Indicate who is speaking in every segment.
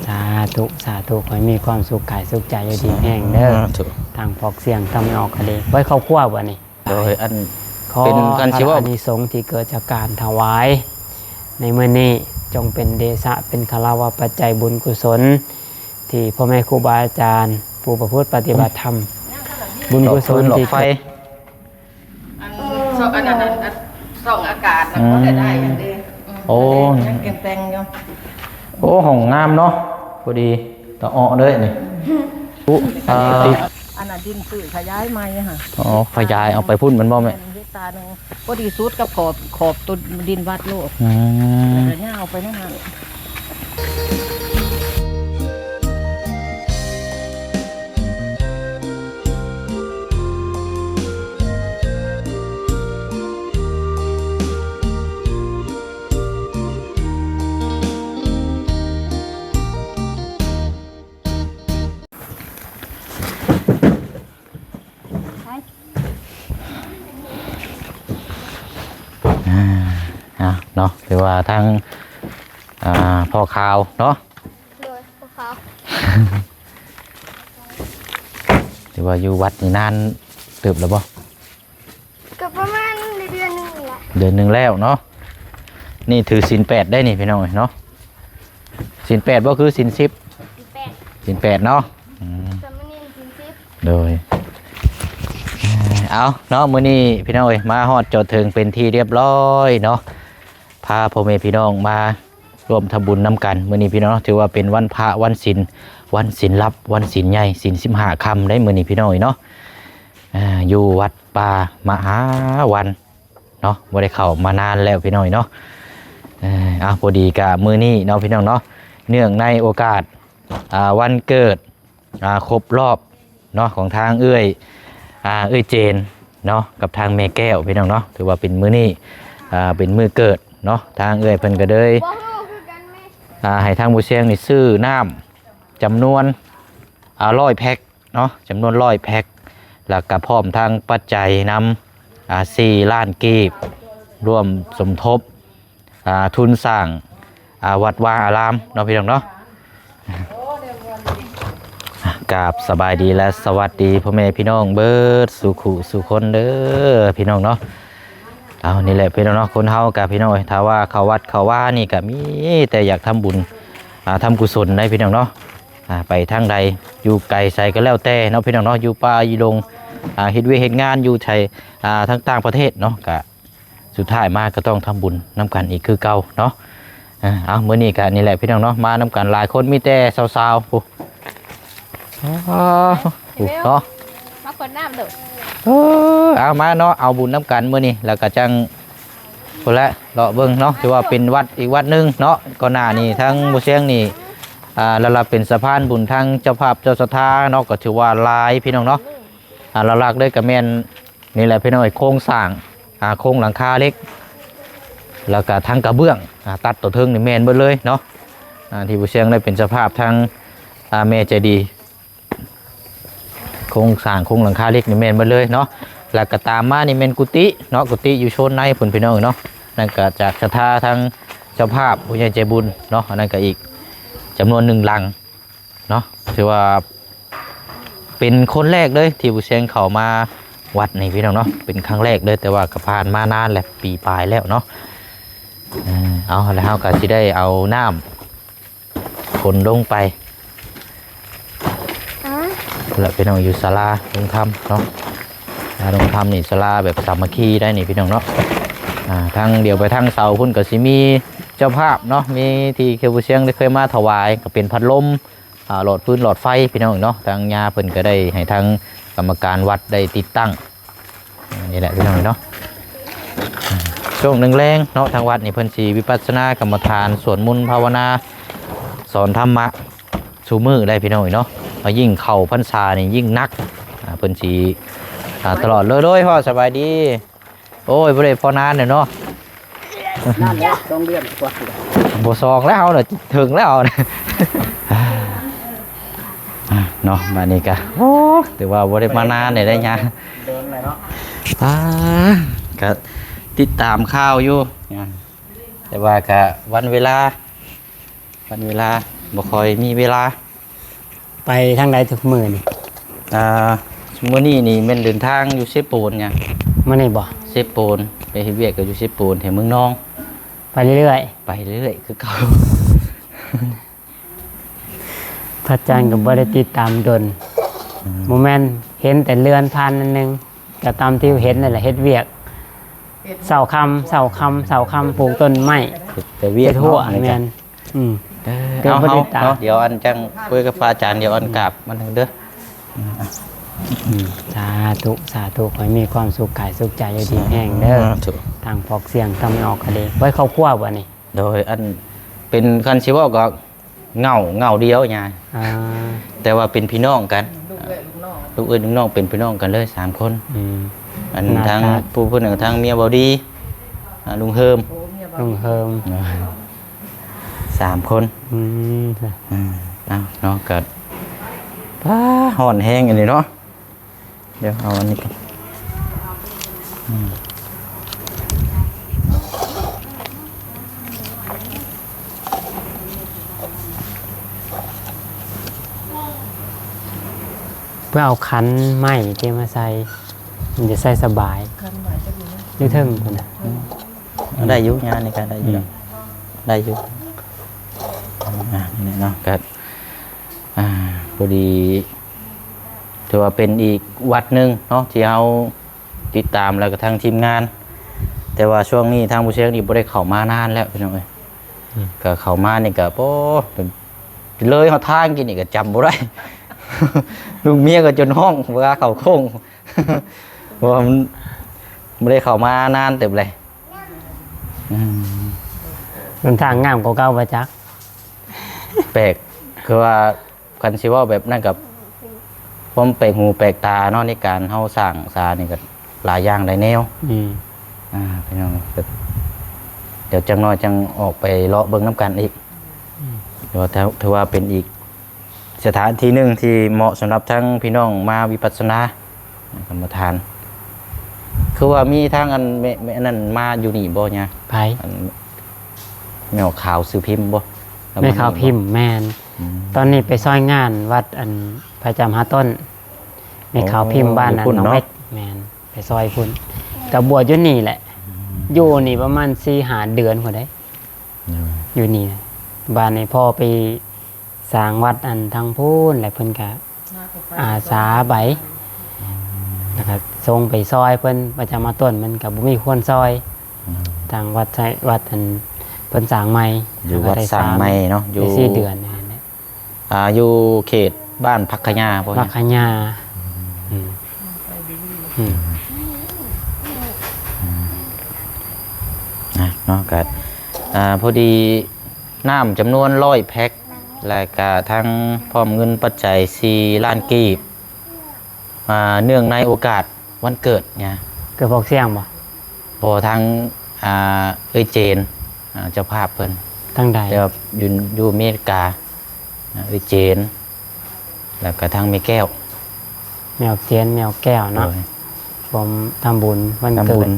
Speaker 1: สาธุสาธุขอให้มีความสุขกายสุขใจอยู่ดีแห้งเด้อทางพอกเสียงทำออกกันเลยไว้ครอบครัวบ่นี่
Speaker 2: โดยอัน
Speaker 1: ขอพระอานิสงส์ที่เกิดจากการถวายในมื้อนี้จงเป็นเดชะเป็นคาราวะปัจจัยบุญกุศลที่พ่อแม่ครูบาอาจารย์ผู้ประพฤติปฏิบัติธรรมบุญกุศลที่
Speaker 2: ไฟ
Speaker 3: ส่องอากาศก็ได้อย่างเดียว
Speaker 2: โอ้
Speaker 3: ยังเก็บแตงอยู่
Speaker 2: โอ้ห้องงามเนาะพอดีต่ออ้อเลยนี่
Speaker 3: อันนั้นดินสื่อขยายไม้ค่ะ
Speaker 2: อ๋อขยายเอาไปพุ่นมันบ่แม่
Speaker 3: ตาหนึ่งพอดีสุดกับขอบตุนดินวัดโลกแล้วก็เนี่ยเอาไปนั่นน่ะ
Speaker 2: เนาะถือว่าทางพ่อข่าวเนาะ
Speaker 4: โดยพวกเขา
Speaker 2: ถือว่าอยู่วัดนี่นานเติบแล้วบ่
Speaker 4: ก็ประมาณเดือนนึงแหละ
Speaker 2: เดือนหนึ่งแล้วเนาะนี่ถือศีล8ได้นี่พี่น้องเนาะศีล8ก็คือศีล10ศีล8เนาะ
Speaker 4: สามเณรศีล10
Speaker 2: โดยเอาเนาะมื้อนี้พี่น้องมาฮอดจอดถึงเป็นที่เรียบร้อยเนาะพาพ่อแม่พี่น้องมาร่วมทำบุญน้ำกันมื้อนี้พี่น้องถือว่าเป็นวันพระวันศีลลับวันศีลใหญ่ศีล15ค่ำได้มื้อนี้พี่น้องเนาะอยู่วัดป่ามหาวันเนาะบ่ได้เข้ามานานแล้วพี่น้องเนาะพอดีกะมื้อนี้เนาะพี่น้องเนาะเนื่องในโอกาสวันเกิดครบรอบเนาะของทางเอ้ยเจนเนาะกับทางแม่แก้วพี่น้องเนาะถือว่าเป็นมื้อนี้เป็นมื้อเกิดเนาะทางเอ้ยเพิ่นก็เลยให้ทางผู้เชียงนี่ซื้อน้ำจำนวน100 แพ็คเนาะจำนวน100 แพ็คแล้วก็พร้อมทางปัจจัยนำ4 ล้านกีบร่วมสมทบทุนสร้างวัดวาอารามเนาะพี่น้องเนาะกราบสบายดีและสวัสดีพ่อแม่พี่น้องเบิดสุขุสุคนเด้อพี่น้องเนาะเอานี่แหละพี่น้องเนาะคนเฮากับพี่น้องถ้าว่าเขาวัดเขาว่านี่ก็มีแต่อยากทำบุญทำกุศลได้พี่น้องเนาะไปทางใดอยู่ไกลใส่ก็แล้วแต่เนาะพี่น้องเนาะอยู่ป่าอยู่ดงเฮ็ดเวยเฮ็ดงานอยู่ไทยทั้งต่างประเทศเนาะก็สุดท้ายมาก็ต้องทำบุญน้ำกันอีกคือเก่าเนาะเอามื้อนี้ก็นี่แหละพี่น้องเนาะมาน้ำกันหลายคนมีแต่สาวๆเนาะ
Speaker 4: มาคนน้ำเด้อ
Speaker 2: เอามาเนาะเอาบุญน้ำกันมื้อนี้แล้วก็จังคนละเลาะเบิ่งเนาะถือว่าเป็นวัดอีกวัดนึงเนาะก่อนหน้านี้ทั้งบ่เชียงนี่แล้วเราเป็นสะพานบุญทางเจ้าภาพเจ้าศรัทธาเนาะก็ถือว่าหลายพี่น้องเนาะเราลักด้วยก็แม่นนี่แหละพี่น้องโครงสร้างโครงหลังคาเล็กแล้วก็ทางกระเบื้องตัดตัวเทิงนี่แม่นเบิดเลยเนาะที่บ่เชียงได้เป็นสภาพทางแม่ใจดีโครงสร้างโครงหลังคาเล็กนี่แม่นเบิดเลยเนาะแล้วก็ตามมานี่แม่นกุฏิเนาะกุฏิอยู่โซนในพุ่นพี่น้องเนาะนั่นก็จากศรัทธาทางเจ้าภาพผู้ใหญ่ใจบุญเนาะนั่นก็อีกจำนวน1 หลังเนาะถือว่าเป็นคนแรกเลยที่ผู้เชียงเข้ามาวัดนี่พี่น้องเนาะเป็นครั้งแรกเลยแต่ว่าก็ผ่านมานานแหละปีปลายแล้วเนาะเอาแล้วเราก็สิได้เอาน้ำขนลงไปแล้วพี่น้องอยู่ศาลาลงธรรมเนาะลงธรรมนี่ศาลาแบบสามัคคีได้นี่พี่น้องเนาะทางเดี๋ยวไปทางเสาพุ่นก็สิมีเจ้าภาพเนาะมีที่เคบูเชียงได้เคยมาถวายก็เป็นพัดลมหลอดพื้นหลอดไฟพี่น้องเนาะทางญาเพิ่นก็ได้ให้ทางกรรมการวัดได้ติดตั้งนี่แหละพี่น้องเนาะช่วงแรงเนาะทางวัดนี่เพิ่นสิวิปัสสนากรรมฐานสวดมนต์ภาวนาสอนธรรมะชูมือได้พี่น้องเนาะยิ่งเข่าพรรษานี่ยิ่งนักเพิ่นสิตลอดเลยพ่อสบายดีโอ้ยบ่ได้พอนานเนาะ
Speaker 3: นั่นแหละต้องเรียนกว่า
Speaker 2: บ่ซองแล้วเนาะถึงแล้วเนาะมานี่ก็ถือว่าบ่ได้มานานได้ยะ
Speaker 3: เดินเลยเนาะ
Speaker 2: ก็ติดตามข่าวอยู่แต่ว่าก็วันเวลา บ่ค่อยมีเวลา
Speaker 1: ไปทางใดทุกมื้อนี่
Speaker 2: มื้อนี้นี่แม่นเดินทางอยู่เซโปนไง
Speaker 1: มื้อนี้บ่
Speaker 2: เซโปนไปเฮ็ดเวียกก็อยู่เซโปนแถวเมืองนอง
Speaker 1: ไปเรื่อย
Speaker 2: ไปเรื่อยคือเก่า
Speaker 1: ๆพระอาจารย์ก็บ่ได้ติดตามดนบ่แม่นเห็นแต่เรือนผ่านนั่นนึงก็ตามที่เห็นนั่นแหละเฮ็ดเวียกเสาค่ำปลูกต้นไม้
Speaker 2: แต่เวียก
Speaker 1: ไปทั่ว
Speaker 2: เนาะ
Speaker 1: แม่นอืม
Speaker 2: เอา
Speaker 1: บ่ได้ตาม
Speaker 2: เนาะเดี๋ยวอันจังคุยกับพระอาจารย์เดี๋ยวอันกราบมันเด้อ
Speaker 1: สาธุขอให้มีความสุขกายสุขใจอยู่ดีแห้งเด้อ
Speaker 2: ถูก
Speaker 1: ทางพอกเสียงทำไม่ออกก็ดีไว้ครอบครัวบ่นี่
Speaker 2: โดยอันเป็นคันชิเว่าก็เงาเดียวไง
Speaker 1: อ่า
Speaker 2: แต่ว่าเป็นพี่น้องกันลูกเอ้ยลูกน้องเป็นพี่น้องกันเลย3 คน
Speaker 1: อืม
Speaker 2: อัน
Speaker 1: น่า
Speaker 2: ทั้ง
Speaker 1: รัก
Speaker 2: ผู้หนึ่งทั้งเมียบอดี้ลุงเฮิม
Speaker 1: ลุงเฮิม
Speaker 2: 3 คน
Speaker 1: อืม
Speaker 2: เอาเนาะกัดป้าห่อนแห้งอันนี้เนาะเดี๋ยวเอาอันนี้ก่อน
Speaker 1: เพื่อเอาคันไม้ที่มาใส่มันจะใส่สบายยืดเทิงคนน่ะ
Speaker 2: ได้อยุงานในการได้อยุได้อยุนี่เนาะกัดพอดีถือว่าเป็นอีกวัดหนึ่งเนาะที่เราติดตามแล้วก็ทางทีมงาน แต่ว่าช่วงนี้ทางผู้เชี่ยวนี่บ่ได้เข้ามานานแล้วพี่น้องเอ้ยก็เข้ามานี่ก็โอ้เป็นเลยเขาทางกินนี่ก็จำบ่ได้ ลุงเมียก็จนห้องเวลาเข้าโค้ง เพราะว่ามันบ่ได้เข้ามานานเต็มเลย
Speaker 1: เดินทางงามกว่าเก่าประจักษ์
Speaker 2: แปลกคือว่าคันสิว่าแบบนั่นกับความแปลกหูแปลกตาเนาะในการเฮาสร้างสานี่ก็หลายอย่างหลายแนว
Speaker 1: อืม
Speaker 2: พี่น้องเดี๋ยวจังน้อยจังออกไปเลาะเบิ่งน้ำกันอีกเดี๋ยวถือว่าเป็นอีกสถานที่หนึ่งที่เหมาะสำหรับทั้งพี่น้องมาวิปัสสนากรรมฐาน คือว่ามีทางอันแม่นั่นมาอยู่นี่บ่เนี่ย
Speaker 1: ไผ
Speaker 2: อันแมวขาวซื้อพิมพ์บ่
Speaker 1: แม่ข่าวพิมพ์แมนตอนนี้ไปซอยงานวัดอันพระจำหาต้นแม่ข่าวพิมพ์บ้านนั้นน้องเม็ดแมนไปซอยคุณกับบวชอยู่นี่แหละอยู่นี่ประมาณ4-5 เดือนคนได้อยู่นี่นะบ้านในพ่อไปสร้างวัดอันทางพูนแหละเพิ่นกะอาสาใบนะครับส่งไปซอยเพิ่นประจำมาต้นมันกับบุมีควรซอยทางวัดใช้วัดอันเพิ่นสร้างใหม่
Speaker 2: อยู่วัดสร้างใหม่เนาะอยู่
Speaker 1: ได้4 เดือนนี่นแหละ
Speaker 2: อยู่เขตบ้านพักขยาบ่
Speaker 1: วั
Speaker 2: เนี่
Speaker 1: ด
Speaker 2: ย
Speaker 1: ขญาอืมอืม
Speaker 2: เนาะก็พอดีน้ำจำนวน100 แพ็คแล้วก็ทั้งพร้อมเงินปัจจัย4 ล้านกีบเนื่องในโอกาสวันเกิดเนี่ย
Speaker 1: เกิดพอกเสียงบ่
Speaker 2: พอทั้งเอ้ยเจนเจ้าภาพเพิ่น
Speaker 1: ทั้งใด
Speaker 2: เดี๋ยวอยู่อเมริกาเอ้ยเจน แล้วก็ทั้งแม่แก้ว
Speaker 1: แมวเจียนแมวแก้วเนาะผมทำบุญวัน
Speaker 2: ทำ
Speaker 1: เกิ
Speaker 2: บุ
Speaker 1: ด
Speaker 2: ญ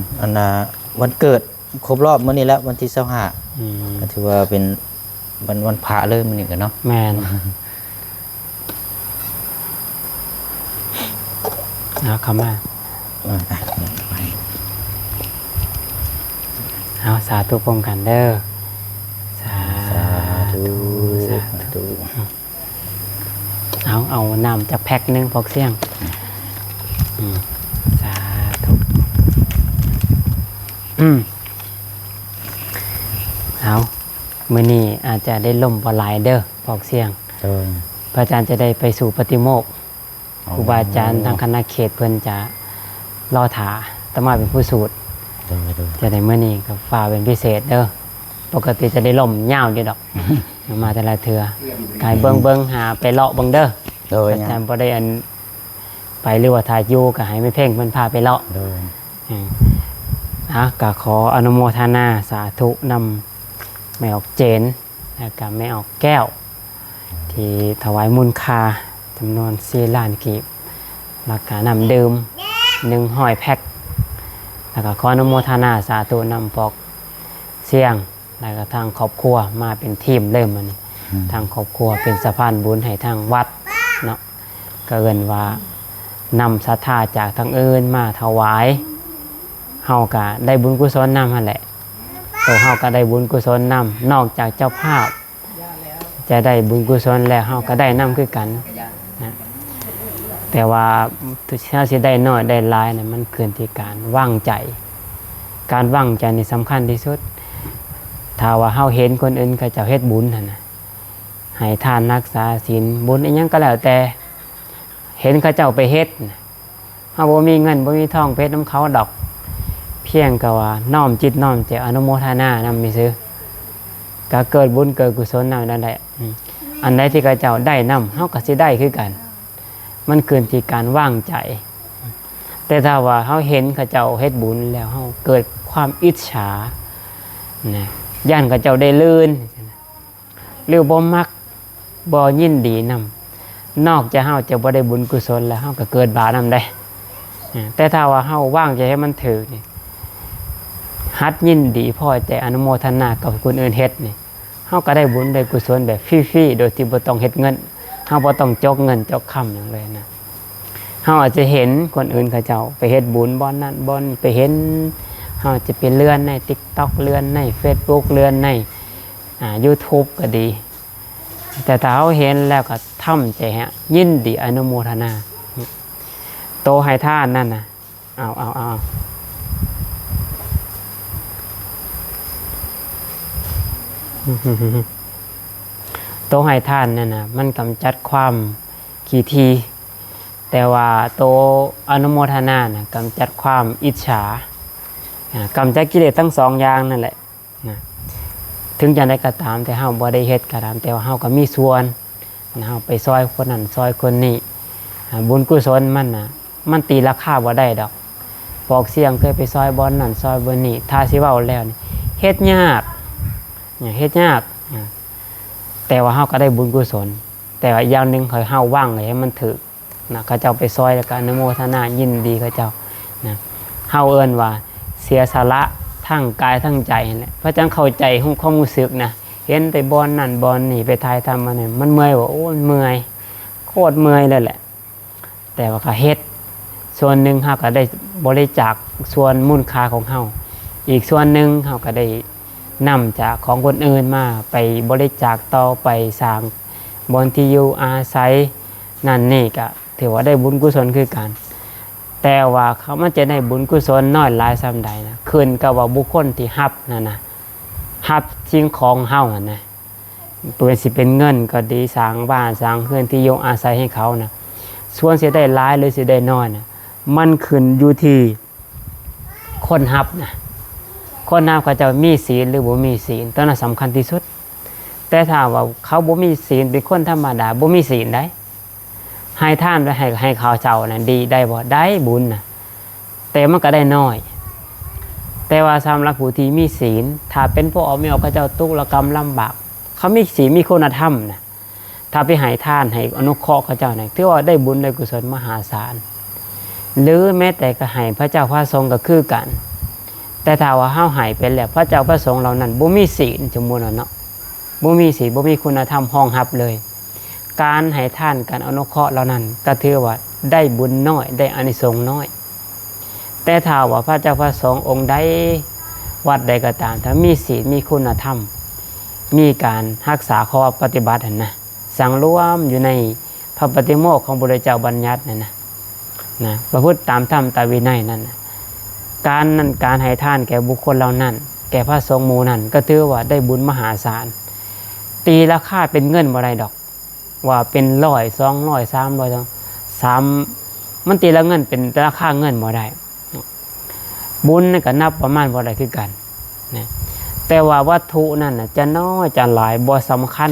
Speaker 2: วันเกิดครบรอบมื้อนี้แล้ววันที่25
Speaker 1: อืม
Speaker 2: ก็ถือว่าเป็นวันพระเลยมื้อนี้กันเนาะ
Speaker 1: แมนเอาเข้ามาเอาสาธุพร้อมกันเด้อสา
Speaker 2: ธุ
Speaker 1: สาธุ เอาน้ำจากแพ็คหนึงพอกเสียงสาธุเอามื้อนี้อาจจะได้ล่มบ่หลายเด้อพอกเสียง พระอาจารย์จะได้ไปสู่ปฏิโมกข์ครูบาอาจารย์ทางคณะเขตเพิ่นจะรอถาอาตมาเป็นผู้สูตรจะได้มื้อนี้กับฟ้าเป็นพิเศษเด้อปกติจะได้ล่มยาวอยู่ดอก มาแต่ละเทื่อกายเบิ่งหาไปเลาะเบิ่งเด้อ
Speaker 2: โดย
Speaker 1: อาจารย์บ่ได้อันไปหรือว่าถ่ายอยู่ก็ให้ไม่เพ่งเพิ่นพาไปเลาะ
Speaker 2: โดย
Speaker 1: ก็ขออนุโมทนาสาธุนำแม่ออกเจนและก็แม่ออกแก้ว ที่ถวายมูลค่าจำนวน4 ล้านกีบแล้วก็นำดื่ม100 แพ็คแล้วก็ขออนุโมทนาสาธุนำปอกเสียงแล้วก็ทางครอบครัวมาเป็นทีมเริ่มมัน ทางครอบครัวเป็นสะพานบุญให้ทางวัดเนาะก็เอิ้นว่านำศรัทธาจากทางอื่นมาถวายเฮาก็ได้บุญกุศลนำหั่นแหละตัวเฮาก็ได้บุญกุศลนำนอกจากเจ้าภาพจะได้บุญกุศลแล้วเฮาก็ได้นำคือกันนะแต่ว่าถ้าสิได้น้อยได้หลายเนี่ยมันขึ้นที่การวางใจการวางใจนี่สำคัญที่สุดถ้าว่าเฮาเห็นคนอื่นเขาเจ้าเฮ็ดบุญนั่นน่ะให้ทานรักษาศีลบุญอีหยังก็แล้วแต่เห็นเขาเจ้าไปเฮ็ดเฮาบ่มีเงินบ่มีทองเพชรน้ำเขาดอกเพียงก็ว่าน้อมจิตน้อมใจอนุโมทนานำมีซื้อก็เกิดบุญเกิดกุศลนำนั่นแหละอันใดที่เขาเจ้าได้นำเฮาก็สิได้คือกันมันเกินที่การวางใจแต่ถ้าว่าเฮาเห็นเขาเจ้าเฮ็ดบุญแล้วเฮาเกิดความอิจฉานะย่านเขาเจ้าได้ลื่นหรือบ่มักบ่ยินดีนำนอกจากเฮาจะบ่ได้บุญกุศลแล้วเฮาก็เกิดบาปนำได้แต่ถ้าว่าเฮาว่างใจให้มันถูกนี่ฮัดยินดีพอใจอนุโมทนากับคนอื่นเฮ็ดนี่เฮาก็ได้บุญได้กุศลแบบฟรีๆโดยที่บ่ต้องเฮ็ดเงินเฮาบ่ต้องจกเงินจกคำอย่างเลยนะเฮาอาจจะเห็นคนอื่นเขาเจ้าไปเฮ็ดบุญบ่อนนั้นบ่อนไปเห็นเฮาจะไปเลื่อนใน TikTok เลื่อนใน Facebook เลื่อนในYouTube ก็ดีแต่ถ้าเขาเห็นแล้วก็ทำใจยินดีอนุโมทนาโตให้ทานนั่นนะเอาโตให้ทานนั่นนะมันกำจัดความขี้ทีแต่ว่าโตอนุโมทนานะกำจัดความอิจฉากำจัดกิเลสทั้งสองอย่างนั่นแหละนะถึงจะได้กระตามแต่เฮาบ่ได้เฮ็ดกระตามแต่ว่าเฮาก็มีส่วนเฮาไปซอยคนนั้นซอยคนนี้บุญกุศลมันตีราคาบ่ได้ดอกปอกเสียงเคยไปซอยบอนนั่นซอยบนนี้ถ้าสิเว้าแล้วนี่เฮ็ดยากเฮ็ดยากแต่ว่าเฮาก็ได้บุญกุศลแต่ว่าอย่างนึงเฮาว่างให้มันถึกนะเขาเจ้าไปซอยแล้วก็อนุโมทนายินดีเขาเจ้านะเฮาเอิ้นว่าเสียสละทั้งกายทั้งใจนั่นแหละเพราะจังเข้าใจความรู้สึกนะเห็นไปบอนนั่นบอนนี่ไปถ่ายทำมาเนี่ยมันเมื่อยว่าโอ้เมื่อยโคตรเมื่อยเลยแหละแต่ว่าก็เฮ็ดส่วนหนึ่งเฮาก็ได้บริจาคส่วนมูลค่าของเฮาอีกส่วนหนึ่งเฮาก็ได้นำจากของคนอื่นมาไปบริจาคต่อไปสร้างบอนที่อยู่อาศัยนั่นนี่ก็ถือว่าได้บุญกุศลคือกันแต่ว่าเขามันจะได้บุญกุศลน้อยหลายซ้ำใดนะขึ้นกับว่าบุคคลที่ฮับนั่นนะฮับสิ่งของเฮานั่นนะเป็นสิเป็นเงินก็ดีสร้างบ้านสร้างเรือนที่อยู่อาศัยให้เขานะส่วนสิได้หลายหรือสิได้น้อยนะมันขึ้นอยู่ที่คนฮับนะคนฮับเขาจะมีศีลหรือบ่มีศีลตอนนั้นสำคัญที่สุดแต่ถ้าว่าเขาบ่มีศีลเป็นคนธรรมดาบ่มีศีลได้ให้ท่านไปให้เขาเจ้านะดีได้บ่ได้บุญนะแต่มันก็ได้น้อยแต่ว่าสำหรับผู้ที่มีศีลถ้าเป็นพวกไม่เอาพระเจ้าทุกข์ละกรรมลำบากเขามีศีลมีคุณธรรมนะถ้าไปให้ท่านให้อนุเคราะห์พระเจ้าเนี่ยถือว่าได้บุญได้กุศลมหาศาลหรือแม้แต่ก็ให้พระเจ้าพระสงฆ์ก็คือกันแต่ถ้าว่าเฮาให้ไปแล้วพระเจ้าพระสงฆ์เหล่านั้นบ่มีศีลสมมุติเนาะบ่มีศีลบ่มีคุณธรรมรองรับเลยการให้ท่านการอนุเคราะห์เหล่านั้นก็ถือว่าได้บุญน้อยได้อานิสงส์น้อยแต่ถ้าว่าพระเจ้าพระสงฆ์องค์ใดวัดใดก็ตามถ้ามีศีลมีคุณธรรมมีการรักษาข้อปฏิบัตินะสังรวมอยู่ในพระปฏิโมกข์ของพระพุทธเจ้าบัญญัตินะประพฤติตามธรรมตามวินัยนั่นนะการให้ท่านแก่บุคคลเหล่านั้นแก่พระสงฆ์หมู่นั้นก็ถือว่าได้บุญมหาศาลตีราคาเป็นเงินบ่ได้ดอกว่าเป็น100 200 300มันตีละเงินเป็นราคาเงินบ่ได้บุญนั่นก็นับประมาณบ่ได้คือกันนะแต่ว่าวัตถุนั่นน่ะจะน้อยจะหลายบ่สำคัญ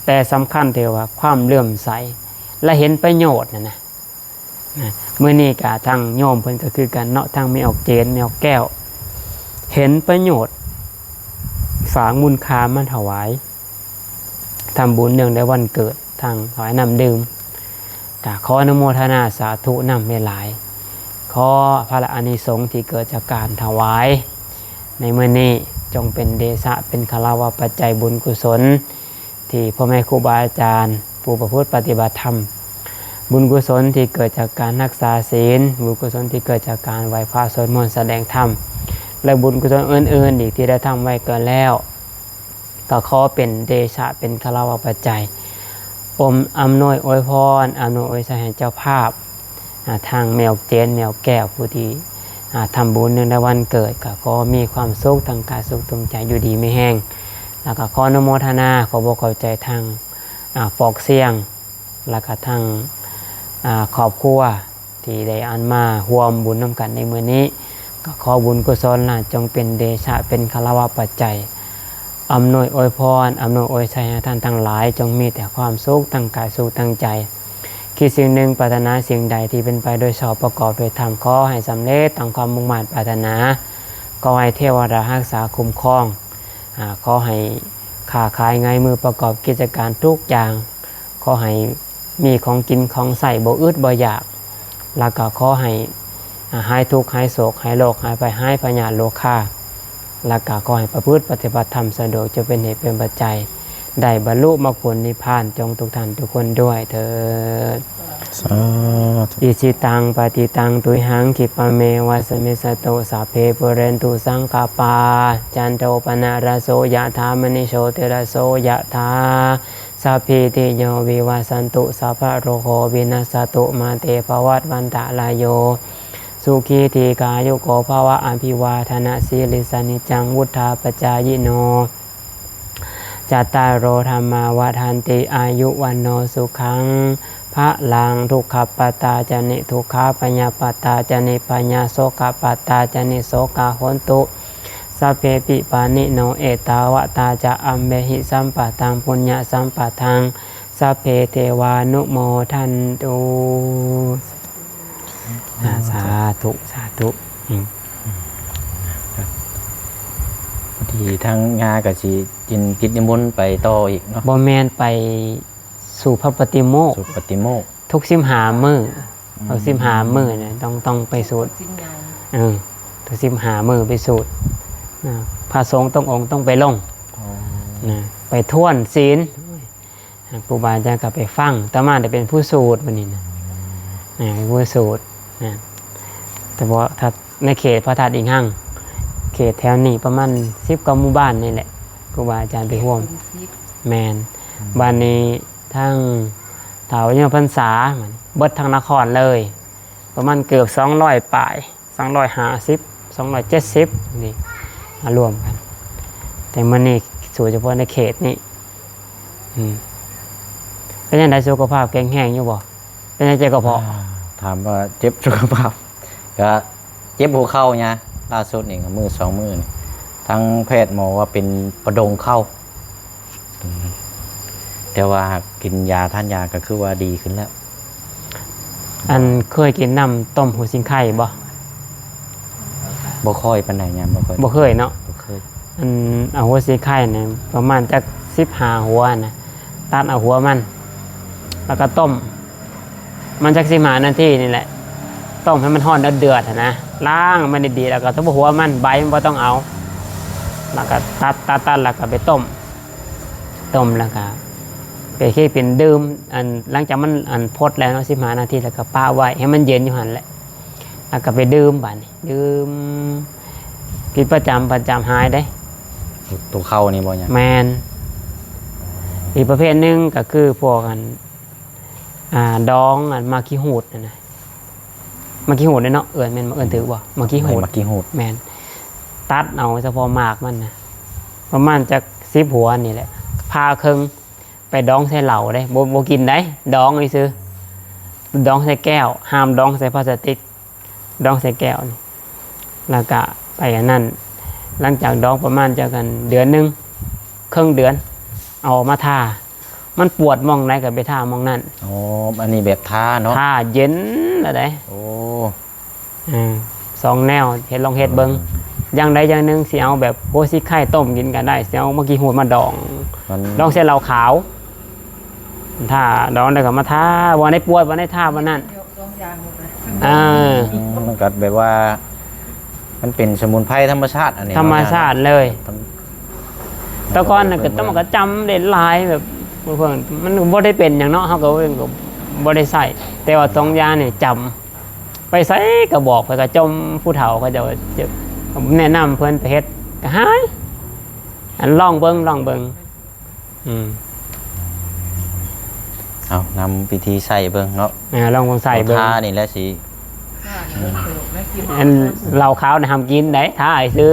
Speaker 1: แต่สำคัญที่ว่าความเลื่อมใสและเห็นประโยชน์นะเมื่อนี้ก็ทางโยมเพิ่นก็คือกันเนาะทางไม่ออกเจนไม่ออกแก้วเห็นประโยชน์ฝากมูลค่ามันถวายทำบุญเนื่องในวันเกิดทางถวายน้ำดื่มแต่ขออนุโมทนาสาธุนำไม่หลายขอพระอานิสงส์ที่เกิดจากการถวายในเมื่อนี้จงเป็นเดชะเป็นคาราวะปัจจัยบุญกุศล ที่พ่อแม่ครูบาอาจารย์ผู้ประพฤติปฏิบัติธรรมบุญกุศลที่เกิดจากการรักษาศีลบุญกุศลที่เกิดจากการไหว้พระสวดมนต์แสดงธรรมและบุญกุศลอื่นๆอีกที่ได้ทำไว้เกินแล้วก็ขอเป็นเดชะเป็นคารวะปัจจัยอำนวยอวยพรอำนวยอวยชัยให้เจ้าภาพทางแมวเจนแมวแก้วผู้ที่ทำบุญเนื่องในวันเกิดก็มีความสุขทางกายสุขตรงใจอยู่ดีไม่แห้งแล้วก็ขออนุโมทนาขอบอกขอบใจทางฟอกเสียงแล้วก็ทางครอบครัวที่ได้อันมาร่วมบุญนำกันในมื้อนี้ก็ขอบุญกุศลจงเป็นเดชะเป็นคารวะปัจจัยอำนวยอวยพรอำนวยอวยชัยให้ท่านทั้งหลายจงมีแต่ความสุขทางกายสุขทางใจคิดสิ่งหนึ่งปรารถนาสิ่งใดที่เป็นไปโดยชอบประกอบโดยธรรมขอให้สำเร็จตามความมุ่งมั่นปรารถนาขอให้เทวดารักษาคุ้มครองขอให้ค้าขายง่ายมือประกอบกิจการทุกอย่างขอให้มีของกินของใส่บ่อึดบ่อยากแล้วก็ขอให้หายทุกข์หายโศกหายโรคหายไปหายพยาธิโรคาแล้วก็ขอให้ประพฤติปฏิบัติธรรมสะดวกจะเป็นเหตุเป็นปัจจัยได้บรรลุมรรคผลนิพพานจงทุกท่านทุกคนด้วยเถิด
Speaker 2: สาธุ
Speaker 1: อิจิตังปฏิตังตุยหังคิปะเมวะสมิสโตสัพเพปุเรนตุสังกปาจันโทปนะระโสยะถามณิโชติระโสยะถาสัพพิติโยวิวัสสันตุสัพพะโรโควินัสสตุมาเตภวัตวันตะลายโยสุขีทีกายุโกภวะอภิวาทนาสีลิสานิจังวุฒาปจายโนจัตตารโอธรรมาวาทันติอายุวันโนสุขังพระลังทุกขปตาจนิทุกขาปัญญาปตาจนิปัญญาโสกปตาจนิโสกาโหนตุสัพเพปิปานิโนเอตาวตาจะอัมเบหิสัมปะทังปุญญาสัมปะทังสัพเพเทวานุโมทันตุสาธุสาธุ
Speaker 2: ที่ทั้งงากับสิจินกิจนิมนต์ไปต่ออีกเนาะ
Speaker 1: บ่แม่นไปสู่พระปฏิโมกข์
Speaker 2: สุปฏิโมกข์
Speaker 1: ทุก15มื้อเอา15มื้อเนี่ยต้องไปสูตร
Speaker 3: สิ้นใหญ่
Speaker 1: ทุก15มื้อไปสูตรพระสงฆ์ต้องไปลงไปท่วนศีลครูบาอาจารย์ก็ไปฟังตมาได้เป็นผู้สูตรบัดนี้นะเป็นผู้สูตรแต่ว่าถ้าในเขตพระธาตุอิงหังเขตแถวนี้ประมาณ10กว่าหมู่บ้านนี่แหละครูบาอาจารย์ไปร่วมแมนบ้านนี้ทั้งแถวเนี่ยพรรษาเบิดทางนครเลยประมาณเกือบ200ป่าย250 270นี่มารวมกันแต่มันนี่สู่เฉพาะในเขตนี้เป็นยังไงสุขภาพแข็งแรงอยู่บ่เป็นยังไงเจ็บกระเพาะ
Speaker 2: ถามว่าเจ็บสุขภาพก็เจ็บหัวเข่าเนี่ยล่าสุดนี่มือ2มือนี่ทั้งแพทย์หมอว่าเป็นประดงเข้าแต่ว่ากินยาท่านยาก็คือว่าดีขึ้นแล้ว
Speaker 1: อันเคยกินน้ำต้มหัวสิงไข่
Speaker 2: บ่ค่อยปานใดเนี่ย
Speaker 1: บ่เคยเนาะ
Speaker 2: บ่เคย
Speaker 1: อันเอาหัวสิงไข่เนี่ยประมาณจัก15หัวนะตัดเอาหัวมันแล้วก็ต้มมันจัก15นาทีนี่แหละต้มให้มันร้อนเดือดนะล้างมันดีๆแล้วก็ทุบหัวมันใบมันบ่ต้องเอาแล้วก็ตัดแล้วก็ไปต้มแล้วก็ไปแค่เป็นดื่มอันหลังจากมันอันพดแล้วเนาะ15นาทีแล้วก็ป้าไว้ให้มันเย็นอยู่หั่นแหละแล้วก็ไปดื่มบัดนี้ดื่มกินประจำหายได้
Speaker 2: ตัวเข้านี่บ่เนี่ย
Speaker 1: แมนอีกประเภทนึงก็คือพวกกันดองมาขี้หูดนะมาขี้หูดเนาะแม่นมาถือบ่มาขี้หูดแมนตัดเอาเฉพาะหมากมันนะประมาณจาก10หัวนี่แหละพาครึ่งไปดองใส่เหล้าได้บ่กินได้ดองนี่ซื้อดองใส่แก้วห้ามดองใส่พลาสติกดองใส่แก้วนี่แล้วก็ไปอันนั้นหลังจากดองประมาณจะกันเดือนนึงครึ่งเดือนเอามาทามันปวดมองไหนกับไปทามองนั่น
Speaker 2: อ๋ออันนี้แบบทาเนาะ
Speaker 1: ทาเย็นอะไร
Speaker 2: โอ้
Speaker 1: 2แนวเฮ็ดลองเฮ็ดเบิ่งอย่างใดอย่างหนึ่งสิเอาแบบโพสิไข่ต้มกินกันได้สิเอาเมื่อกี้หูมาดองใส่เหล้าขาวถ้าดองได้ก็มาทาวันได้ปวดวันได้ทาวันนั้น
Speaker 2: มันก็แบบว่ามันเป็นสมุนไพรธรรมชาติอันนี้
Speaker 1: ธรรมชาติเลยตะก้อนน่ะก็ต้องมาจำได้หลายแบบ เพิ่นมันบ่ได้เป็นอย่างเนาะเฮาก็บ่ได้ใส่แต่ว่าตองยาเนี่ยจำไปใส่ก็บอกไปก็จมผู้เฒ่าเขาจะแนะนำเพิ่นไปเฮ็ดก็หายอันลองเบิ่งอืม
Speaker 2: เอานำพิธีใส่เบิ่งเนาะ
Speaker 1: ลองเบิ่งใส่เบิ่ง
Speaker 2: ทานี่แหละสิ
Speaker 1: อันเหล้าขาวน่ะห้ามกินได้ถ้าไอ้ซื้อ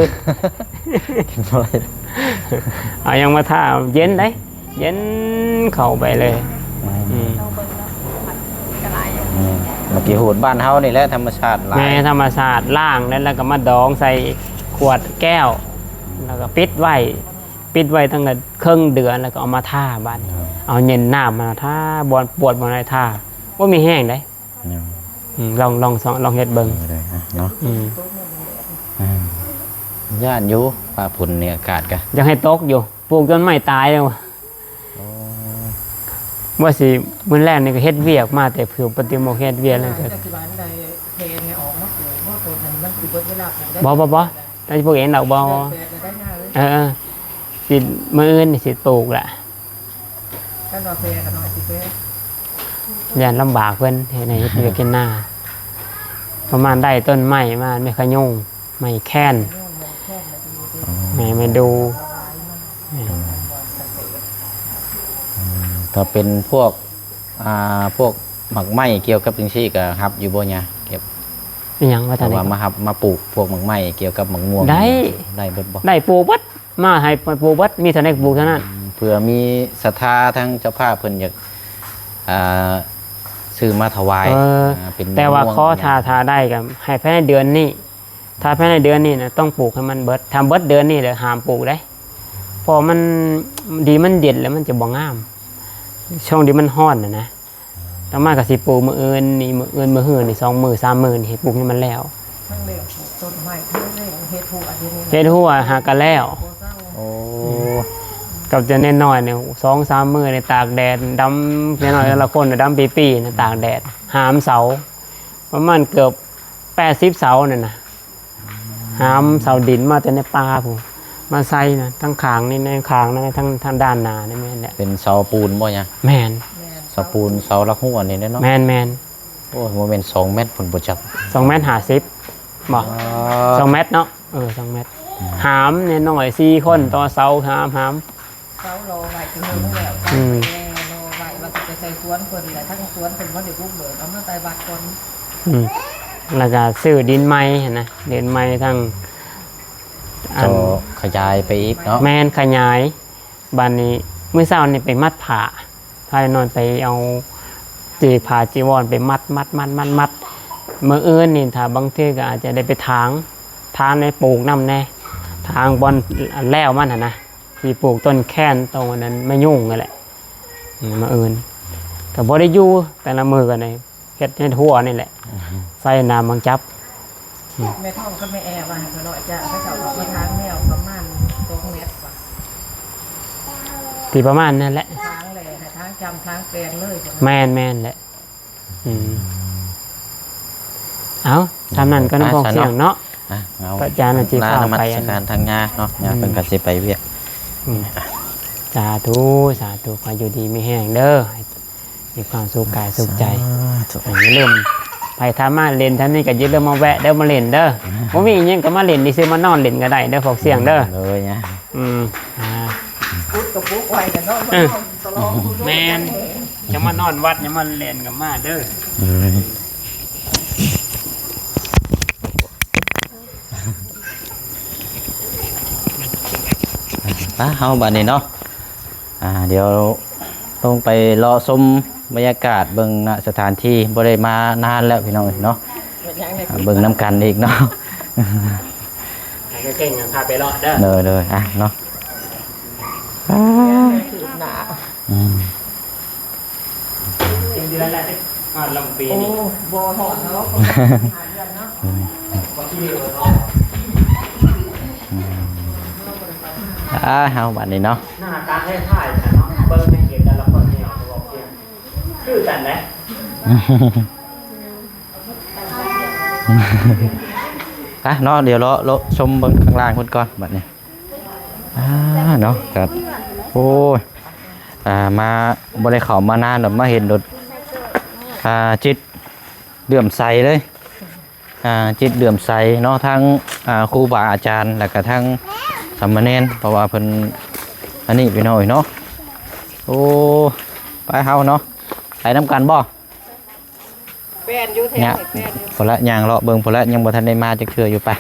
Speaker 2: กินบ่ได้
Speaker 1: เอายังมาท่าเย็นได้เย็นเข้าไปเลยอืม
Speaker 2: เมื่อกี้หูดบ้านเฮานี่แหละธรรมชาติหลาย
Speaker 1: แม่ธรรมศาสตร์ล่างแล้วก็มาดองใส่ขวดแก้ว แล้วก็ปิดไว้ตั้งแต่ครึ่งเดือนแล้วก็เอามาท่าบ้านเอาเย็นน้ำมาท่าบอลปวดบอลอะไรท่าว่ามีแห้งได้ลองเฮ็ดเบิ่ง
Speaker 2: เลยเนาะ
Speaker 1: อืม
Speaker 2: ย่านอยู่ป่าพุ่นเนี่ยอากาศกะ
Speaker 1: ยังให้ตกอยู่ปลูกจนไม่ตายเลยว่ะว่าสิมื้อแรกนี่ก็เฮ็ดเวียกมาแต่เผื่อปฏิโมกข์เฮ็ดเวียกแล้วก็
Speaker 3: ปัจจุบันใดเพลงออกมาเกิดว่าตัวนั้นมันคือเบิดเวลาของได้
Speaker 1: บ่แต่พวกเองดอกบ่
Speaker 3: แปดจะได้ง่ายเลย
Speaker 1: สิมื้ออื่นนี่สิปลูกแหละ
Speaker 3: กันว่าเพลกันหน่อยสิเพล
Speaker 1: อย่าลำบากเพิ่นเฮ็ดให้เฮ็ดเวียกกินหน้าประมาณได้ต้นไม้มาไม่ขยุ่งไม่แค้นไม่ดู
Speaker 2: ถ้าเป็นพวกหมักไหม้เกี่ยวกับจังซี่ก็ฮับอยู่บ่เนี่ยเก็บ
Speaker 1: เป็นหยังว่า
Speaker 2: แต่
Speaker 1: ตอนนี้
Speaker 2: ว่ามาปลูกพวกหมักไหม้เกี่ยวกับหมักม่วง
Speaker 1: ได้
Speaker 2: ได้เบิดบ่
Speaker 1: ได้ปลูกวัดมาให้ปลูกวัดมีเท่านั้นปลูกเท่านั้น
Speaker 2: เผื่อมีศรัทธาทั้งเจ้าภาพเพิ่นอยากซื้อมาถวายเป็น
Speaker 1: แต่ว่า
Speaker 2: ม่ง
Speaker 1: ขอทาได้กับให้ภายในเดือนนี้ถ้าภายในเดือนนี้นะต้องปลูกให้มันเบิดทำเบิดเดือนนี้เลยห้ามปลูกได้พอมันดีมันเด็ดแล้วมันจะบ่งามช่วงที่มันฮ้อนนะต่อมาก็สิปลูกมื้ออื่นนี่มื้ออื่นมื้อหื้อนี่2 มื้อ 3 มื้อนี่ให้ปลูกให้มันแล้ว
Speaker 3: ทั้งเลี้ยงต้นไม้ทั้งเลี้ยงเฮ็ดหัวอันนี้
Speaker 1: เฮ็ดหัวหากันแล้ว
Speaker 2: โอ้
Speaker 1: กับจะแน่น้อยเนี่ย2-3 มื้อในตากแดดดำแน่น้อยแต่ละคนน่ะดำปีๆนะตากแดดหามเสาประมาณเกือบ80เสานั่นน่ะหามเสาดินมาแต่ในป่าพุ่นมาใส่นะทั้งขางนี่ในขางนะทั้งด้านหน้านี่แม่นแหละ
Speaker 2: เป็นเสาปูนบ่เนี่ย
Speaker 1: แม่น
Speaker 2: เสาปูนเสาลักหัวนี่เนาะ
Speaker 1: แม่น
Speaker 2: โอ้ยโมเมนต์2 เมตรผลบ่จับ
Speaker 1: 2 เมตร50บ่2 เมตรเนาะ2 เมตรหามเนี่ยน้อย4 คนต่อเสาหาม
Speaker 3: เสารอไว้ถึงมื้อแล้วรอไว้ว่าจะใส่สวนเพิ่นแหละทั้งสวนเพิ่นบ่ได้ปลูกเลยเอามาใส่บัดก่อน
Speaker 1: แล้วก็ซื้อดินไม้เห็นนะดินไม้ทั้ง
Speaker 2: จะขยายไปอีกเนาะ
Speaker 1: แมนขยายบ้านนี้เมื่อเช้านี่ไปมัดผ้าพายนอนไปเอาจีผ้าจีวรไปมัดเมื่ออื่นนี่ถ้าบางทีก็อาจจะได้ไปทางในปลูกน้ำแน่ทางบอนแล้วมันนะที่ปลูกต้นแค้นตรงนั้นไม่ยุ่งกันแหละมื่ออื่นแต่พอได้อยู่แต่ละมือกันเลยเฮ็ดให้ทั่วนี่แหละใส่น้ำบังจับ
Speaker 3: แม่ท้องก็ไม่แอบว่าให้หน่อยจ้ะเขาเจ้ามาทางแนวประมาณ2 เมตรว่า
Speaker 1: ที่ประมาณนั่นแหละ
Speaker 3: ทางเลยทางจำทางแปลนเลย
Speaker 1: แม่นแหละเอาทำนั่นก็ต้องบอกเสียงเนาะ
Speaker 2: เอา
Speaker 1: พระอาจารย์น่ะสิพาไป
Speaker 2: นมัสการทางงาเนาะงาเป็นก็สิไปเวียก
Speaker 1: สาธุขออยู่ดีไม่แห้งเด้อให้มีความสุขกายสุขใจอย่าลืมไปทำมาเล่นท่านนี่ก็อย่าลืมมาแวะเด้อมาเล่นเด้อผมมีอย่างก็มาเล่นดิซื้อมานอนเล่นก็ได้เด้อพวกเสียงเด้อ
Speaker 2: เลยนะ
Speaker 3: ปุ๊บกับปุ๊บไว้กันเนาะตลอด
Speaker 1: แมนอย่ามานอนวัดอย่ามาเล่นกับมาเด้อ
Speaker 2: เฮาบัดนี้เนาะเดี๋ยวลงไปรอชมบรรยากาศเบิ่งณสถานที่บ่ได้มานานแล้วพี่น้องเนาะเบิ่งน้ำกันอีกเนาะ
Speaker 1: เก่งพาไปรอดเด้อ
Speaker 2: เลยเนาะ
Speaker 3: ถือหนา
Speaker 1: เดือนละลำปี
Speaker 3: โอ้
Speaker 1: นี่
Speaker 3: บ่หอดเนาะ
Speaker 2: เฮาบัดนี้เนาะ
Speaker 1: หน้าตาให้ถ่ายเนาะเบิ่งให้เห็นแต่ละคนเนี่ยบอกเพียงคือกันนะ
Speaker 2: เนาะเดี๋ยวเราชมเบิ่งข้างล่างเพิ่นก่อนบัดนี้เนาะครับโอ้ย มาบ่ได้เข้ามานานแล้วมาเห็นรถจิตเลื่อมใสเลยจิตเลื่อมใสเนาะทั้งครูบาอาจารย์แล้วก็ทั้งสามเณรเพราะว่าเพิ่นอันนี้พี่น้อยเนาะโอ้ไปเฮาเนาะไปนํกันบ่
Speaker 3: แฟนอยู่แถว
Speaker 2: เนี่ย
Speaker 3: แฟนอยู่
Speaker 2: พอละย่างเลาะเบิ่งพอละยังบ่ทันได้มาจักเทื่ออยู่ไป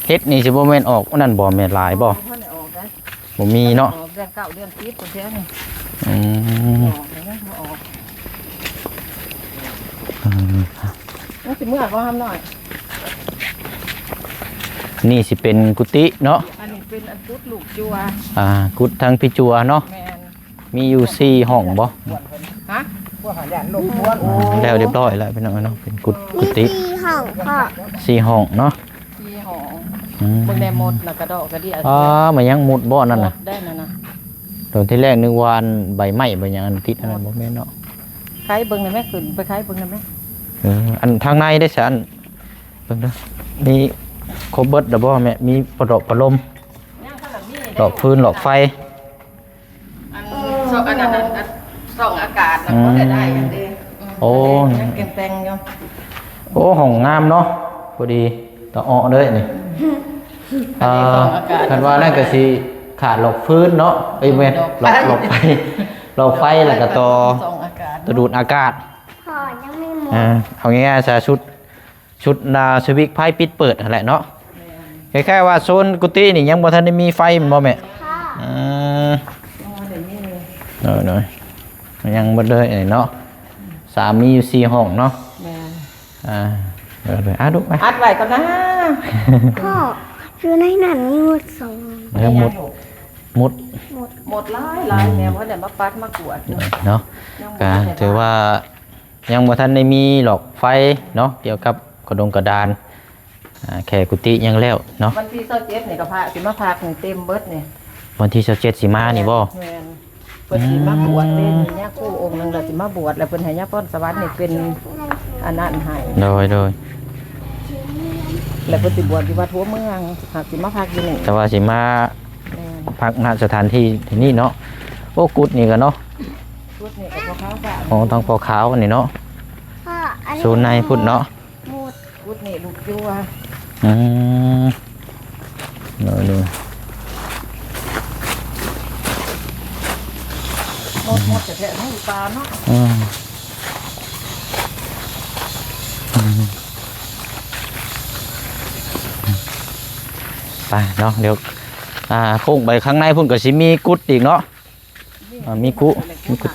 Speaker 2: เฮ็ดนี่สิบ่แม่นออกอันนั้นบ่แม่นหลายบ่
Speaker 3: เพิ่นออกได้
Speaker 2: บ่มีเนาะ
Speaker 3: ออกเดือนเก้าเดือน10คนแท้นี่
Speaker 2: อืม
Speaker 3: ออกเลยนะออกนั่นสิเมื่อก็ทำหน่อย
Speaker 2: นี่สิเป็นกุฏิเนาะ
Speaker 3: อันนี้เป็นอันพุทธลูกจัว
Speaker 2: กุฏิทางพี่จัวเนาะ
Speaker 3: แม่น
Speaker 2: มีอยู่4ห้องบ่
Speaker 3: ฮะพวกหาญาติลงพวน
Speaker 2: แล้วเรียบร้อยแล้วพี่น้องเนาะเป็นกุฏิ
Speaker 4: มี4ห้องพ่อ
Speaker 2: 4ห้องเนาะ
Speaker 3: ที่หอ
Speaker 2: อืม
Speaker 3: เบิ่งได้หมดแล้วก็ดอกกระเดี่ย
Speaker 2: มันยังมุดบ่นั่นน่ะ
Speaker 3: ได้นั่นน่ะ
Speaker 2: ตอนที่แรกนึกว่าอันใบไม้ใบหยังอันติดอันนั้นบ่แม่นเนาะ
Speaker 3: คล้ายเบิ่งได้ไหมขึ้นไปคล้ายเบิ่งได้ไหม
Speaker 2: อันทางในได้ซะอันเบิ่งเด้อมีครบเบิดดบ่แม่มีประดอกประลม
Speaker 3: ย่างขนาดนี้
Speaker 2: หลอกพื้นหลอกไฟ
Speaker 3: อันส่องอันนั้นอันส่องอากาศแล้วก็ได้อย่างเดียว
Speaker 2: โอ้
Speaker 3: ยังเก็บแตงอยู่
Speaker 2: โอ้ห้องงามเนาะพอดีตะอ้อเด้อนี่คันว่านั่นก็สิขาดหลอกพื้นเนาะไอ้แม่นหลอกไฟหลอกไฟแล้วก็ต่อ
Speaker 3: ส่องอากาศ
Speaker 2: ตัวดูดอากาศ
Speaker 4: พ่อยังไม่หมด
Speaker 2: เอาง่ายๆซะชุดสวิตช์ไฟปิดเปิดนั่นแหละเนาะคล้ายๆว่าโซนกุฏินี่ยังบ่ทันได้มีไฟแม่นบ่แม่
Speaker 4: พ่อ
Speaker 2: อืมเนาะยังบ่เลยเนาะสามีอยู่4ห้องเนาะ
Speaker 3: แม่
Speaker 2: เดี๋ยวดูไป
Speaker 3: อัดไว้ก่อนนะ
Speaker 4: พ่ออยู่ในนั้นมีหมดสอง
Speaker 2: เดี๋ยวมุด
Speaker 3: หมดหลายแม่เพราะเดี๋ยวมาปัดมากวด
Speaker 2: เนาะก็ถือว่ายังบ่ทันได้มีหลอกไฟเนาะเกี่ยวกับกระดงกระดานแค่กุฏิยังแล้วเนาะ
Speaker 3: วันที่27นี่ก็พาสิมาพากนี่เต็มเบิดนี่
Speaker 2: วันที่27สิมานี่บ่
Speaker 3: แม่นเพิ่นสิมาบวชเด้ย่าครูองค์นึงแล้วสิมาบวชแล้วเพิ่นให้ย่าป้อนสวรรค์นี่เป็นอันนั้นให้
Speaker 2: โดย
Speaker 3: แล้วเพิ่นสิบวชที่วัดหัวเมืองหากสิมาพักอยู่นี่
Speaker 2: แต่ว่าสิมา
Speaker 3: แม่น
Speaker 2: พักณสถานที่ที่นี่เนาะโอ้กุดนี่ก็เนาะ
Speaker 3: ชุดนี่ก็พอขาวค่ะ
Speaker 2: ของทางพอขาวนี่เนาะ
Speaker 4: พ่ออันนี้
Speaker 2: โซนในพุ่นเนาะ
Speaker 4: หมด
Speaker 3: ชุดนี่ลูกจัว
Speaker 2: อืมดู
Speaker 3: หมดจะแท้ทั้งปลาเนาะ
Speaker 2: ไปเนาะเดี๋ยวโค้งไปข้างในพุ่นก็สิมีกุดอีกเนาะมีกุ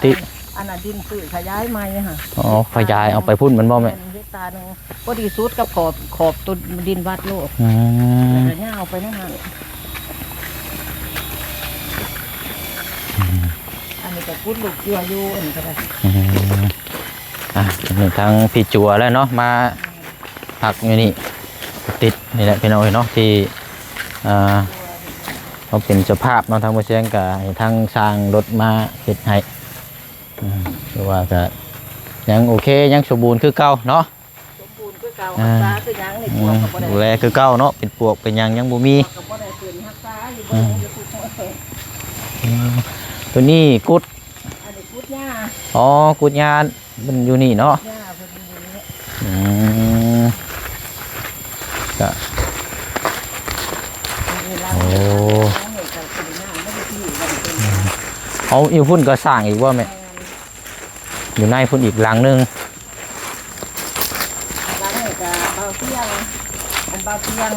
Speaker 2: ฏิ
Speaker 3: อันนั้นดินสื่อขยายใหม่ค่ะ
Speaker 2: อ๋อขยายเอาไปพุ่นมันบ่แม่
Speaker 3: เฮ็ดตาหนึงพอดีสุดกับขอบตัวดินวัดโลก
Speaker 2: อืม
Speaker 3: แล้วย่าเอาไปนั่นหั่นอันนี้ก็พูดลูกจัวอยู่อันนี้ก็ได้
Speaker 2: นี่ทางพี่จัวแล้วเนาะมาพักอยู่นี่ติดนี่แหละพี่น้อยเนาะที่เขาเป็นเจ้าภาพเนาะทางบ่เชียงก็ให้ทางสร้างรถมาเฮ็ดให้คือว่าก็ยังโอเคยังสมบูรณ์คือเก่าเนาะ
Speaker 3: สมบูรณ์คือเก่ารักษาคือหยังนี่ปวกก็บ่ได้
Speaker 2: ดูแลคือเก่าเนาะเป็นปวกเป็นหยังบ่มี
Speaker 3: ก็บ่ได้เกินรักษาอยู่บ่ได้อยู่ทุกคน
Speaker 2: ตัวนี้กุด
Speaker 3: อันนี้พูดย่า
Speaker 2: อ๋อกุดยานมันอยู่นี่เนาะ
Speaker 3: ย่าเพิ่นอยู่นี่
Speaker 2: ก็
Speaker 3: เวลา
Speaker 2: โอ้
Speaker 3: เฮ็ดก็เป็นหน้าไม่ได้ที่บ่ได้เป็น
Speaker 2: เอาอยู่พุ่นก็สร้างอีกว่าแม่อยู่ในพุ่นอีกหลังนึง
Speaker 3: หลังนี่ก็เบาเที่ยงอันเบาเที่ยง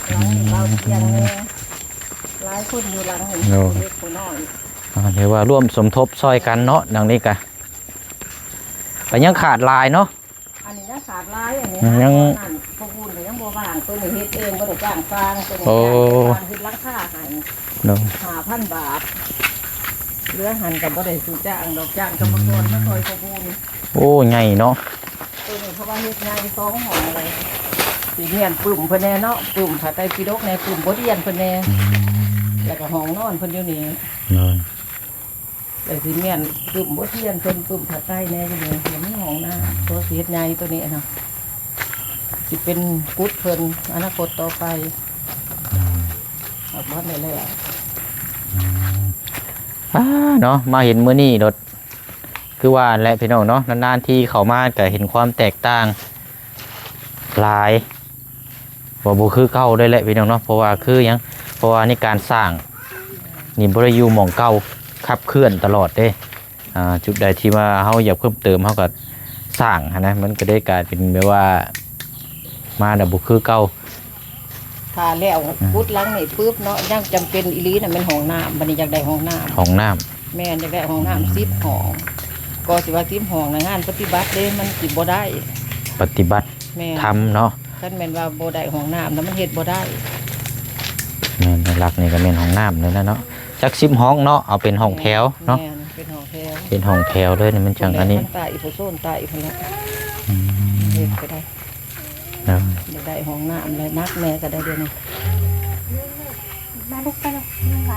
Speaker 3: หลังนี่เบาเที่ยงแน่หลายคนอยู่หลังนี่เล็กผู้น้อย
Speaker 2: เดี๋ยวว่าร่วมสมทบซอยกันเนาะดังนี้กะแต่ยังขาดลายเนาะ
Speaker 3: อันนี้ยังขาดหลายอันนี้
Speaker 2: ยัง
Speaker 3: นั่นพวกคุณก็ยังบ่ว่างตัวนี้เฮ็ดเองบ่ได้จ้างฟางตัวนี้
Speaker 2: โอ้
Speaker 3: จ้างฟางเฮ็ดราคาให้
Speaker 2: เนาะ
Speaker 3: 5,000 บาทเหลือหันก็บ่ได้ซื้อจ้างดอกจ้างกรรมกรมาคอยพวกคุณ
Speaker 2: โอ้ใหญ่เนาะ
Speaker 3: ตัวนี้เพราะว่าเฮ็ดงาน2ห้องเลยสิเรียนปึ้มเพิ่นแน่เนาะปึ้มถ้าไตรปิฎกแน่ปึ้มบ่เรียนเพิ่นแน่แล้วก็ห้องนอนเพิ่นอยู่นี่
Speaker 2: เนาะ
Speaker 3: แต่ซีเมนต์ปุ่มบ่เทียนเป็นปุ่มถัดใต้แน่จังเลยเห็นไม่ห้องน้ำตัวเสียดใหญ่ตัวนี้เนาะสิเป็นกุดเพิ่นอนาคตต่อไปเอาบ้านได้เลย
Speaker 2: เนาะมาเห็นมื้อนี้รถคือว่าและพี่น้องเนาะนานๆที่เขามาก็เห็นความแตกต่างหลายบ่คือเก่าได้แหละพี่น้องเนาะเพราะว่าคือหยังเพราะว่าในการสร้างนี่บ่ได้อยู่หม่องเก่าขับเคลื่อนตลอดเด้จุดใดที่ว่าเฮาอยากเพิ่มเติมเฮาก็สร้างนะมันก็ได้กลายเป็นแบบว่ามาแล้วบ่คือเก่า
Speaker 3: ถ้าแล้วกุดหลังนี่ปึ๊บเนาะยังจำเป็นอีหลีน่ะเป็นห้องน้ำบัดนี้อยากได้ห้องน้ำ
Speaker 2: ห้องน้ำ
Speaker 3: แม่นอยากได้ห้องน้ำ10ห้องก็สิว่า10ห้องในงานปฏิบัติเด้มันสิบ่ได้
Speaker 2: ปฏิบัติ
Speaker 3: แม่
Speaker 2: ทำเนาะ
Speaker 3: คันแม่นว่าบ่ได้ห้องน้ำแล้วมันเฮ็ดบ่ได้
Speaker 2: แม่นหลักนี่ก็เป็นห้องน้ำเลยนะเนาะจัก10ห้องเนาะเอาเป็นห้องแถวเนาะ
Speaker 3: แม่นเป็นห้องแถว
Speaker 2: เป็นห้องแถวเลยนี่มันจังอันนี้
Speaker 3: ตายอีโฟโซนตายอีพุ่นละ
Speaker 2: อืม
Speaker 3: เฮ็ดก็ได้
Speaker 2: เนาะ
Speaker 3: อยากได้ห้องน้ำเลยนักแม่ก็ได้เดี๋ยวนี้
Speaker 4: มาลูกไปลูกไม่ไหว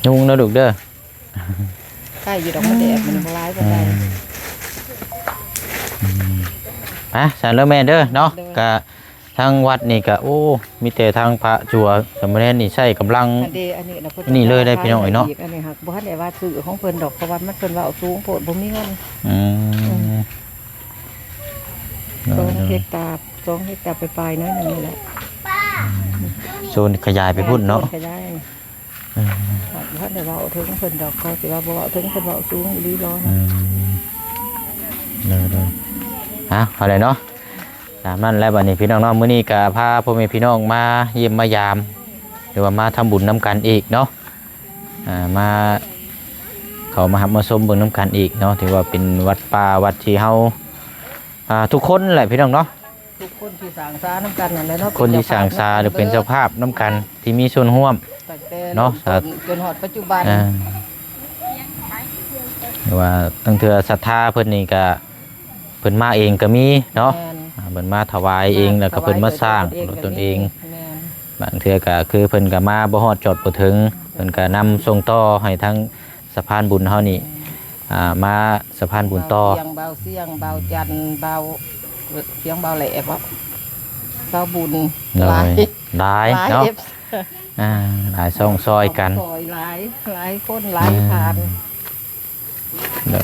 Speaker 2: ยุ่งเนาะลูกเด้อ
Speaker 3: ใกล้อยู่ดอกมะแดดมันบ่ร้ายปานใด
Speaker 2: สารแล้วแม่เด้อเนาะ
Speaker 3: เด้อ
Speaker 2: ก็ทางวัดนี่ก็โอ้มีแต่ทางพระจัวสามเณรนี่ใช้กำลัง
Speaker 3: อันนี้นะพิ่
Speaker 2: นี่เลยได้พี่น้องเนาะ
Speaker 3: อันนี้หักบ่ทันได้ว่าซื้อของเพิ่นดอกเพราะว่ามันเพิ่นว่าเอาสูงโพดบ่มีเงิน
Speaker 2: อืม
Speaker 3: 2 เฮกตาร์2 เฮกตาร์ไปปลายน้อยหนึงนี่แหละ
Speaker 2: โซนขยายไปพุ่นเนาะ
Speaker 3: ก็ได้บ่ทันได้ว่าเอาถึงเพิ่นดอกก็สิว่าบ่ว่าถึงเพิ่นว่าเอาสูงอีหลีบ่
Speaker 2: อืมเด้อเอาเลยเนาะตามนั้นแล้วบัดนี้พี่น้องเนาะมื้อนี้ก็พาพ่อแม่พี่น้องมาเยี่ยมมายามหรือว่ามาทำบุญน้ำกันอีกเนาะมาเขามาหับมาชมเบิ่งน้ำกันอีกเนาะถือว่าเป็นวัดป่าวัดที่เฮาทุกคนแหละพี่น้องเนาะ
Speaker 3: ทุกคนที่สร้างสาน้ำกันนั่นแหละเนาะ
Speaker 2: คนที่สั่งซาหรือเป็นเจ้าภาพน้ำกันที่มีส่วนร่วม
Speaker 3: ตั้งแต่
Speaker 2: เนาะ
Speaker 3: จนฮอดปัจจุบัน
Speaker 2: หรือว่าตั้งเถื่อศรัทธาเพิ่นนี่ก็เพิ่นมาเองก็มีเนาะ
Speaker 3: แม่น
Speaker 2: เพิ่นมาถวายเองแล้วก็เพิ่นมาสร้างรถตนเอง
Speaker 3: แม่น
Speaker 2: บางเทื่อก็คือเพิ่นก็มาบ่ฮอดจอดบ่ถึงเพิ่นก็นำส่งต่อให้ทั้งสะพานบุญเฮานี่มาสะพานบุญต่อ
Speaker 3: เสียงเบาเสียงเบาจันทร์เบาเสียงเบาแหลบเบาบุญ
Speaker 2: เล
Speaker 3: หลาย
Speaker 2: ยหลายเนาะ
Speaker 3: เอฟ
Speaker 2: หลายซ่องซอยกัน
Speaker 3: ซอยหลายคนหลายทาน
Speaker 2: เด้อ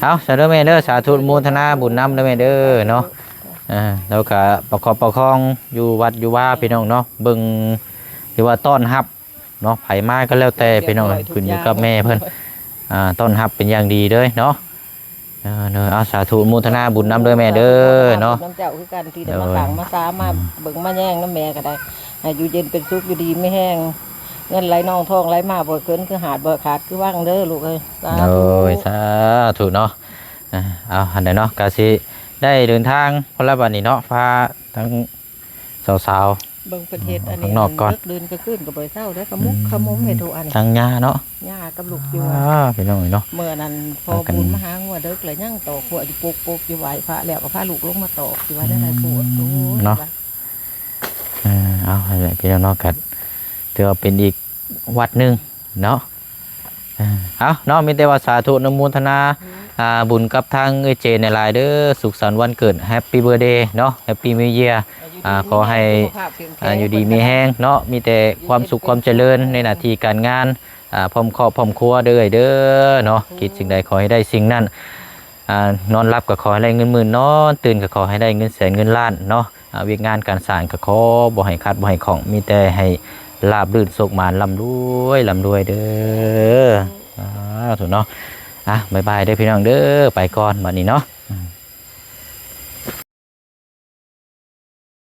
Speaker 2: เอาสาธุแม่เด้อสาธุโมทนาบุญนำเด้อแม่เด้อเนาะแล้วก็ประกอบประคองอยู่วัดอยู่ว่าพี่น้องเนาะเบิ่งหรือว่าต้อนรับเนาะไผมาก็แล้วแต่พี่น้องขึ้นอยู่กับแม่เพิ่นต้อนรับเป็นอย่างดีเด้อเนาะเอาสาธุโมทนาบุญนำเด้อแม่เด้อเนาะ
Speaker 3: น้ำเจ้าคือกันที่ได้มาสั่งมาสามาเบิ่งมาแย่งน้ำแม่ก็ได้ให้อยู่เย็นเป็นสุขอยู่ดีไม่แห้งเงินไหลนองทองไหลมาบ่เกินคือหาดบ่ขาดคือว่างเด้อลูกเอ้ยสาธุ
Speaker 2: โอ้ยสาธุเนาะเอาอันไหนเนาะกาสิได้เดินทางพลบัดนี้เนาะพาทั้งสาว
Speaker 3: เบิ่งประเทศอันนี้
Speaker 2: ข้างนอกก่อน
Speaker 3: เลิกเดินก็ขึ้นก็บ่เศร้าได้อขมุกขมุมให้ทุกอัน
Speaker 2: ๆทางญาเนาะ
Speaker 3: ย่ากับลูกอยู่
Speaker 2: พี่น้องเนาะ
Speaker 3: เมื่อนั้นพอบุญมาหางัวเด็กเลยยังตอกหัวอยู่ปุกอยู่ไหวพระแล้วก็พาลูกลงมาตอกอยู่ว่าได้ไรปวดโอ้ย
Speaker 2: เนาะ เอาอะไรพี่น้องเนาะกันถือว่าเป็นอีกวัดหนึ่งเนาะเอาเนาะมีแต่ว่าสาธุอนโมทนาบุญกับทางเอเจในลายเด้อสุขสันต์วันเกิดแฮปปี้เบิร์เดย์เนาะแฮปปี้มิวเยียร์ขอให้อยู่ดีมีแห้งเนาะมีแต่ความสุขความเจริญในหน้าที่การงานพร้อมครอบพร้อมครัวเด้อเด้อเนาะคิดสิ่งใดขอให้ได้สิ่งนั้นนอนรับก็ขอให้ได้เงินหมื่นนอนตื่นก็ขอให้ได้เงินแสนเงินล้านเนาะเวียกงานการสร้างก็ขอบ่ให้ขาดบ่ให้ของมีแต่ให้ลาบลื่นโศกหมานลำรวยเด้อถูกเนาะบ๊ายบายเด้อพี่น้องเด้อไปก่อนบัดนี้เนาะ